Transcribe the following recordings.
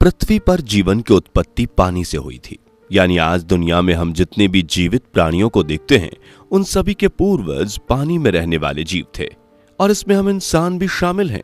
पृथ्वी पर जीवन की उत्पत्ति पानी से हुई थी। यानी आज दुनिया में हम जितने भी जीवित प्राणियों को देखते हैं उन सभी के पूर्वज पानी में रहने वाले जीव थे, और इसमें हम इंसान भी शामिल हैं।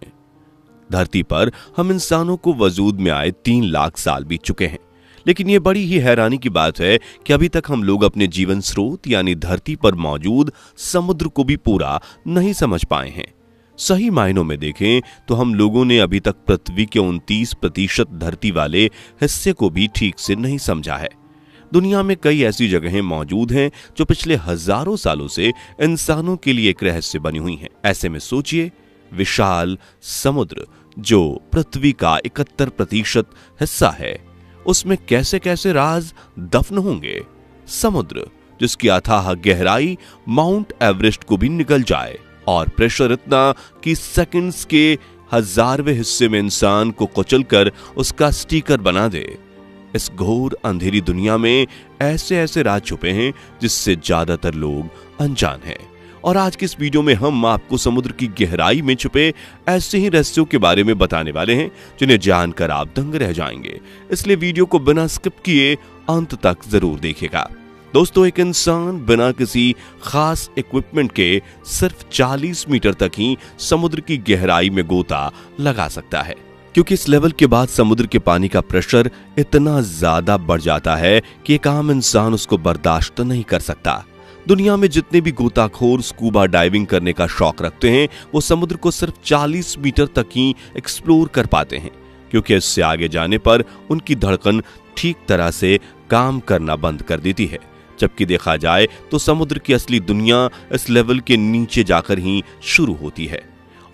धरती पर हम इंसानों को वजूद में आए 3 लाख साल बीत चुके हैं, लेकिन यह बड़ी ही हैरानी की बात है कि अभी तक हम लोग अपने जीवन स्रोत यानी धरती पर मौजूद समुद्र को भी पूरा नहीं समझ पाए हैं। सही मायनों में देखें तो हम लोगों ने अभी तक पृथ्वी के 29% धरती वाले हिस्से को भी ठीक से नहीं समझा है। दुनिया में कई ऐसी जगहें मौजूद हैं जो पिछले हजारों सालों से इंसानों के लिए एक रहस्य बनी हुई हैं। ऐसे में सोचिए, विशाल समुद्र जो पृथ्वी का 71% हिस्सा है, उसमें कैसे कैसे राज दफन होंगे। समुद्र जिसकी अथाह गहराई माउंट एवरेस्ट को भी निकल जाए, और प्रेशर इतना कि सेकंड्स के 1000वें हिस्से में इंसान को कुचलकर उसका स्टिकर बना दे। इस घोर अंधेरी दुनिया में ऐसे ऐसे राज छुपे हैं जिससे ज्यादातर लोग अनजान हैं। और आज की इस वीडियो में हम आपको समुद्र की गहराई में छुपे ऐसे ही रहस्यों के बारे में बताने वाले हैं जिन्हें जानकर आप दंग रह जाएंगे। इसलिए वीडियो को बिना स्किप किए अंत तक जरूर देखिएगा। दोस्तों, एक इंसान बिना किसी खास इक्विपमेंट के सिर्फ 40 मीटर तक ही समुद्र की गहराई में गोता लगा सकता है, क्योंकि इस लेवल के बाद समुद्र के पानी का प्रेशर इतना ज्यादा बढ़ जाता है कि एक आम इंसान उसको बर्दाश्त नहीं कर सकता। दुनिया में जितने भी गोताखोर स्कूबा डाइविंग करने का शौक रखते हैं वो समुद्र को सिर्फ 40 मीटर तक ही एक्सप्लोर कर पाते हैं, क्योंकि इससे आगे जाने पर उनकी धड़कन ठीक तरह से काम करना बंद कर देती है। जबकि देखा जाए तो समुद्र की असली दुनिया इस लेवल के नीचे जाकर ही शुरू होती है।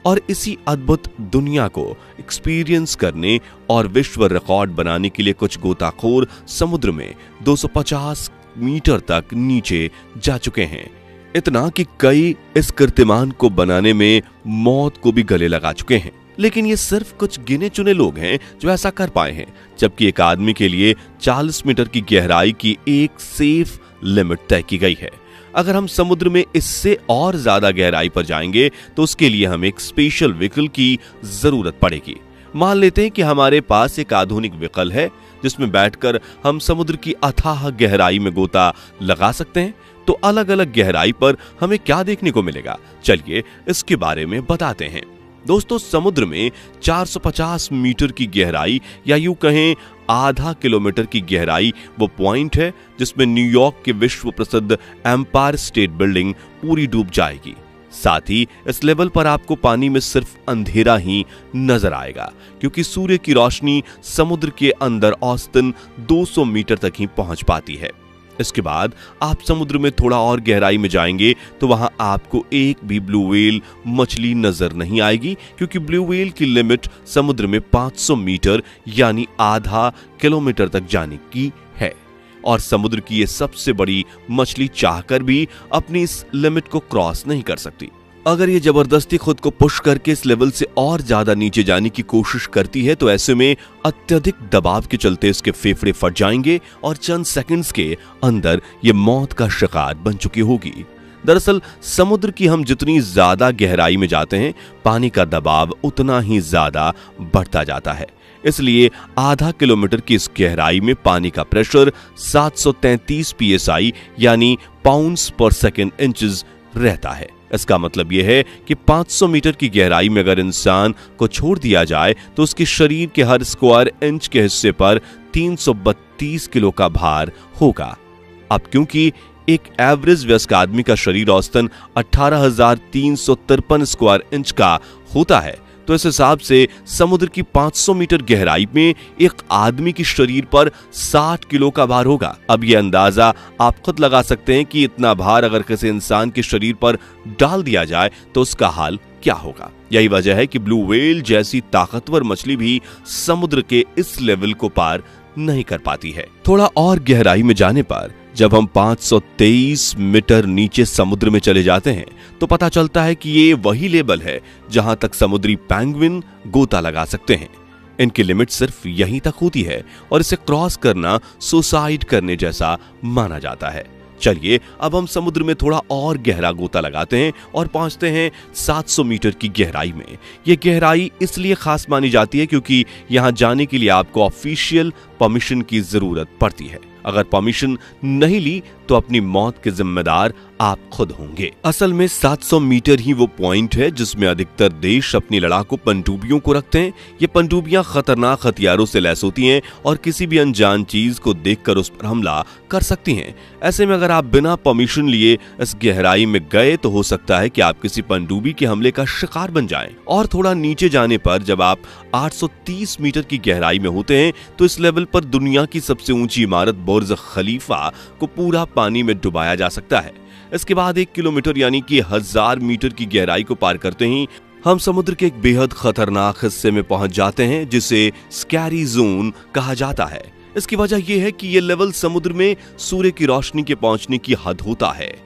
और इसी अद्भुत दुनिया को एक्सपीरियंस करने और विश्व रिकॉर्ड बनाने के लिए कुछ गोताखोर समुद्र में 250 मीटर तक नीचे जा चुके हैं। इतना कि कई इस कीर्तिमान को बनाने में मौत को भी गले लगा चुके हैं। लेकिन ये सिर्फ कुछ गिने चुने लोग हैं जो ऐसा कर पाए हैं, जबकि एक आदमी के लिए 40 मीटर की गहराई की एक सेफ लिमिट तय की गई है। अगर हम समुद्र में इससे और ज्यादा गहराई पर जाएंगे तो उसके लिए हमें एक स्पेशल व्हीकल की जरूरत पड़ेगी। मान लेते हैं कि हमारे पास एक आधुनिक व्हीकल है जिसमें बैठकर हम समुद्र की अथाह गहराई में गोता लगा सकते हैं। तो अलग अलग गहराई पर हमें क्या देखने को मिलेगा, चलिए इसके बारे में बताते हैं। दोस्तों, समुद्र में 450 मीटर की गहराई या यूं कहें आधा किलोमीटर की गहराई वो पॉइंट है जिसमें न्यूयॉर्क के विश्व प्रसिद्ध एम्पायर स्टेट बिल्डिंग पूरी डूब जाएगी। साथ ही इस लेवल पर आपको पानी में सिर्फ अंधेरा ही नजर आएगा, क्योंकि सूर्य की रोशनी समुद्र के अंदर औसतन 200 मीटर तक ही पहुंच पाती है। इसके बाद आप समुद्र में थोड़ा और गहराई में जाएंगे तो वहां आपको एक भी ब्लू व्हेल मछली नजर नहीं आएगी, क्योंकि ब्लू व्हेल की लिमिट समुद्र में 500 मीटर यानी आधा किलोमीटर तक जाने की है। और समुद्र की ये सबसे बड़ी मछली चाहकर भी अपनी इस लिमिट को क्रॉस नहीं कर सकती। अगर ये जबरदस्ती खुद को पुश करके इस लेवल से और ज्यादा नीचे जाने की कोशिश करती है तो ऐसे में अत्यधिक दबाव के चलते इसके फेफड़े फट जाएंगे और चंद सेकंड्स के अंदर ये मौत का शिकार बन चुकी होगी। दरअसल समुद्र की हम जितनी ज्यादा गहराई में जाते हैं पानी का दबाव उतना ही ज्यादा बढ़ता जाता है। इसलिए आधा किलोमीटर की इस गहराई में पानी का प्रेशर 733 psi यानी पाउंड्स पर सेकेंड इंचेस रहता है। इसका मतलब यह है कि 500 मीटर की गहराई में अगर इंसान को छोड़ दिया जाए तो उसके शरीर के हर स्क्वायर इंच के हिस्से पर 332 किलो का भार होगा। अब क्योंकि एक एवरेज वयस्क आदमी का शरीर औसतन 18,353 स्क्वायर इंच का होता है, तो इस हिसाब से समुद्र की 500 मीटर गहराई में एक आदमी के शरीर पर 60 किलो का भार होगा। अब यह अंदाजा आप खुद लगा सकते हैं कि इतना भार अगर किसी इंसान के शरीर पर डाल दिया जाए तो उसका हाल क्या होगा। यही वजह है कि ब्लू व्हेल जैसी ताकतवर मछली भी समुद्र के इस लेवल को पार नहीं कर पाती है। थोड़ा और गहराई में जाने पर जब हम 523 मीटर नीचे समुद्र में चले जाते हैं तो पता चलता है कि ये वही लेवल है जहां तक समुद्री पेंगुइन गोता लगा सकते हैं। इनकी लिमिट सिर्फ यहीं तक होती है और इसे क्रॉस करना सुसाइड करने जैसा माना जाता है। चलिए अब हम समुद्र में थोड़ा और गहरा गोता लगाते हैं और पहुंचते हैं 700 मीटर की गहराई में। यह गहराई इसलिए खास मानी जाती है क्योंकि यहां जाने के लिए आपको ऑफिशियल परमिशन की जरूरत पड़ती है। अगर परमिशन नहीं ली तो अपनी मौत के जिम्मेदार आप खुद होंगे। असल में 700 मीटर ही वो पॉइंट है जिसमें अधिकतर देश अपनी लड़ाकू पनडुब्बियों को रखते हैं। ये पनडुब्बियां खतरनाक हथियारों से लैस होती हैं और किसी भी अनजान चीज को देखकर उस पर हमला कर सकती हैं। ऐसे में अगर आप बिना परमिशन लिए इस गहराई में गए तो हो सकता है कि आप किसी पनडुब्बी के हमले का शिकार बन जाएं। और थोड़ा नीचे जाने पर जब आप 830 मीटर की गहराई में होते हैं तो इस लेवल पर दुनिया की सबसे ऊंची इमारत बुर्ज खलीफा को पूरा पानी में डुबाया जा सकता है। इसके बाद 1 किलोमीटर यानी कि 1000 मीटर की गहराई को पार करते ही हम समुद्र के एक बेहद खतरनाक हिस्से में पहुंच जाते हैं जिसे स्कैरी जोन कहा जाता है। इसकी वजह यह है कि यह लेवल समुद्र में सूर्य की रोशनी के पहुंचने की हद होता है।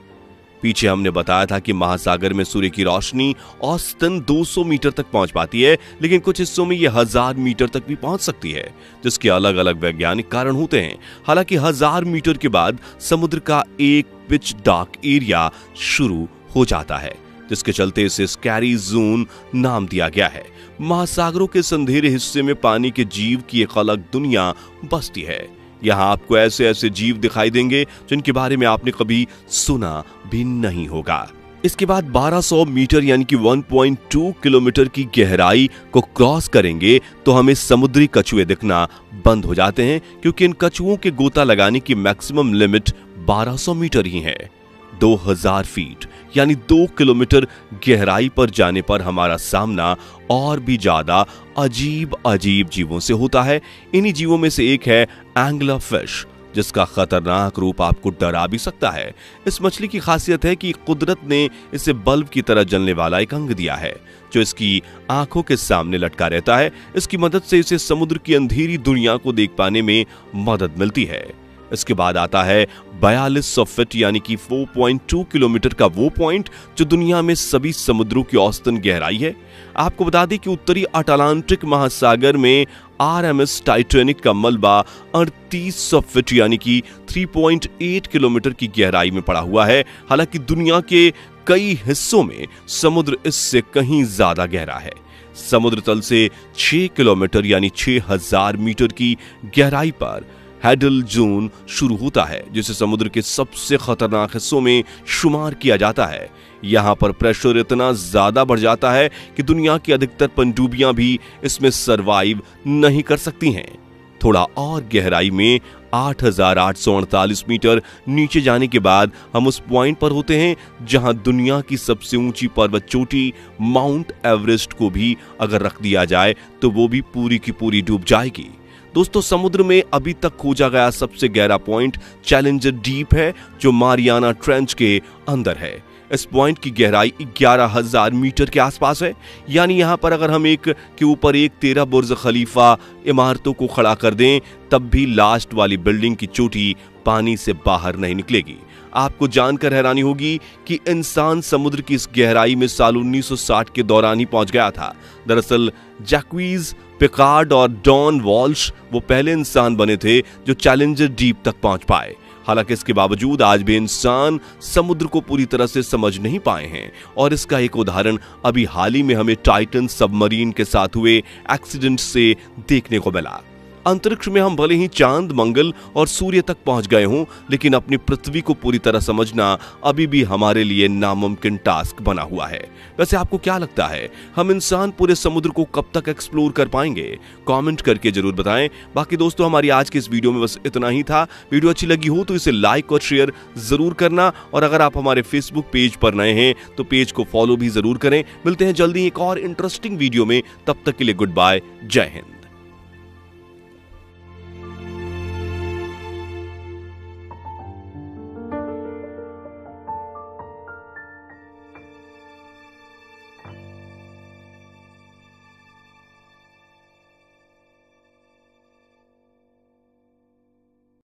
पीछे हमने बताया था कि महासागर में सूर्य की रोशनी औसतन 200 मीटर तक पहुंच पाती है, लेकिन कुछ हिस्सों में यह 1000 मीटर तक भी पहुंच सकती है, जिसके अलग अलग वैज्ञानिक कारण होते हैं। हालांकि 1000 मीटर के बाद समुद्र का एक पिच डार्क एरिया शुरू हो जाता है, जिसके चलते इसे स्कैरी जोन नाम दिया गया है। महासागरों के संधेरे हिस्से में पानी के जीव की एक अलग दुनिया बसती है। यहाँ आपको ऐसे ऐसे जीव दिखाई देंगे जिनके बारे में आपने कभी सुना भी नहीं होगा। इसके बाद 1200 मीटर यानी कि 1.2 किलोमीटर की गहराई को क्रॉस करेंगे तो हमें समुद्री कछुए दिखना बंद हो जाते हैं, क्योंकि इन कछुओं के गोता लगाने की मैक्सिमम लिमिट 1200 मीटर ही है। 2000 फीट यानी 2 किलोमीटर गहराई पर जाने पर हमारा सामना और भी ज्यादा अजीब अजीब जीवों से होता है। इन्हीं जीवों में से एक है एंगलर फिश, जिसका खतरनाक रूप आपको डरा भी सकता है। इस मछली की खासियत है कि कुदरत ने इसे बल्ब की तरह जलने वाला एक अंग दिया है जो इसकी आंखों के सामने लटका रहता है। इसकी मदद से इसे समुद्र की अंधेरी दुनिया को देख पाने में मदद मिलती है। इसके बाद आता है 4200 फीट यानी कि 4.2 किलोमीटर का वो पॉइंट जो दुनिया में सभी समुद्रों की औसतन गहराई है। आपको बता दें कि उत्तरी अटलांटिक महासागर में आरएमएस टाइटैनिक का मलबा 3800 फीट यानी कि 3.8 किलोमीटर की गहराई में पड़ा हुआ है। हालांकि दुनिया के कई हिस्सों में समुद्र इससे कहीं ज्यादा गहरा है। समुद्र तल से 6 किलोमीटर यानी 6000 मीटर की गहराई पर हैडल जोन शुरू होता है, जिसे समुद्र के सबसे खतरनाक हिस्सों में शुमार किया जाता है। यहाँ पर प्रेशर इतना ज्यादा बढ़ जाता है कि दुनिया की अधिकतर पनडुब्बियां भी इसमें सरवाइव नहीं कर सकती हैं। थोड़ा और गहराई में 8848 मीटर नीचे जाने के बाद हम उस पॉइंट पर होते हैं जहां दुनिया की सबसे ऊंची पर्वत चोटी माउंट एवरेस्ट को भी अगर रख दिया जाए तो वो भी पूरी की पूरी डूब जाएगी। दोस्तों, समुद्र में अभी तक खोजा गया सबसे गहरा पॉइंट चैलेंजर डीप है जो मारियाना ट्रेंच के अंदर है। इस पॉइंट की गहराई 11000 मीटर के आसपास है। यानी यहां पर अगर हम एक के ऊपर एक 13 बुर्ज खलीफा इमारतों को खड़ा कर दें तब भी लास्ट वाली बिल्डिंग की चोटी पानी से बाहर नहीं निकलेगी। आपको जानकर हैरानी होगी कि इंसान समुद्र की इस गहराई में साल 1960 के दौरान ही पहुंच गया था। दरअसल जैक्वीज पिकार्ड और डॉन वॉल्श वो पहले इंसान बने थे जो चैलेंजर डीप तक पहुंच पाए। हालांकि इसके बावजूद आज भी इंसान समुद्र को पूरी तरह से समझ नहीं पाए हैं और इसका एक उदाहरण अभी हाल ही में हमें टाइटन सबमरीन के साथ हुए एक्सीडेंट से देखने को मिला। अंतरिक्ष में हम भले ही चांद, मंगल और सूर्य तक पहुंच गए हों, लेकिन अपनी पृथ्वी को पूरी तरह समझना अभी भी हमारे लिए नामुमकिन टास्क बना हुआ है। वैसे आपको क्या लगता है, हम इंसान पूरे समुद्र को कब तक एक्सप्लोर कर पाएंगे? कमेंट करके जरूर बताएं। बाकी दोस्तों, हमारी आज के इस वीडियो में बस इतना ही था। वीडियो अच्छी लगी हो तो इसे लाइक और शेयर जरूर करना, और अगर आप हमारे फेसबुक पेज पर नए हैं तो पेज को फॉलो भी जरूर करें। मिलते हैं जल्दी एक और इंटरेस्टिंग वीडियो में, तब तक के लिए गुड बाय, जय हिंद।